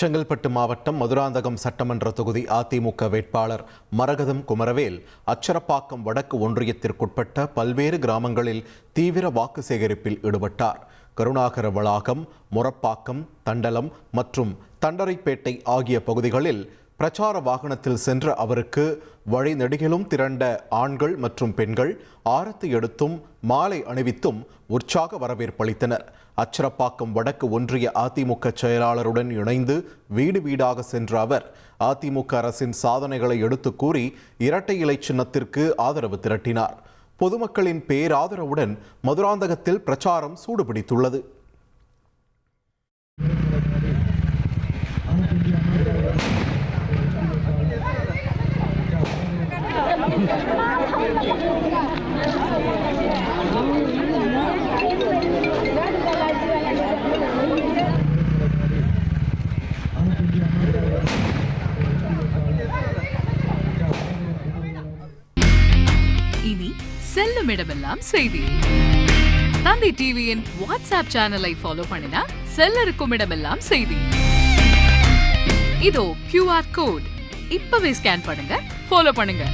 செங்கல்பட்டு மாவட்டம் மதுராந்தகம் சட்டமன்ற தொகுதி அதிமுக வேட்பாளர் மரகதம் குமரவேல் அச்சரப்பாக்கம் வடக்கு ஒன்றியத்திற்குட்பட்ட பல்வேறு கிராமங்களில் தீவிர வாக்கு சேகரிப்பில் ஈடுபட்டார். கருணாகர வளாகம், முரப்பாக்கம், தண்டலம் மற்றும் தண்டரைப்பேட்டை ஆகிய பகுதிகளில் பிரச்சார வாகனத்தில் சென்ற அவருக்கு வழிநெடுகிலும் திரண்ட ஆண்கள் மற்றும் பெண்கள் ஆரத்தி எடுத்தும் மாலை அணிவித்தும் உற்சாக வரவேற்பளித்தனர். அச்சரப்பாக்கம் வடக்கு ஒன்றிய அதிமுக செயலாளருடன் இணைந்து வீடு வீடாக சென்ற அவர் அதிமுக அரசின் சாதனைகளை எடுத்து கூறி இரட்டை இலை சின்னத்திற்கு ஆதரவு திரட்டினார். பொதுமக்களின் பேராதரவுடன் மதுராந்தகத்தில் பிரச்சாரம் சூடுபிடித்துள்ளது. இனி செல்லும் இடமெல்லாம் செய்தி. தந்தி டிவியின் வாட்ஸ்அப் சேனலை ஃபாலோ பண்ணினா செல்ல இருக்கும் இடமெல்லாம் செய்தி. இதோ QR கோட் இப்பவே ஸ்கேன் பண்ணுங்க, ஃபாலோ பண்ணுங்க.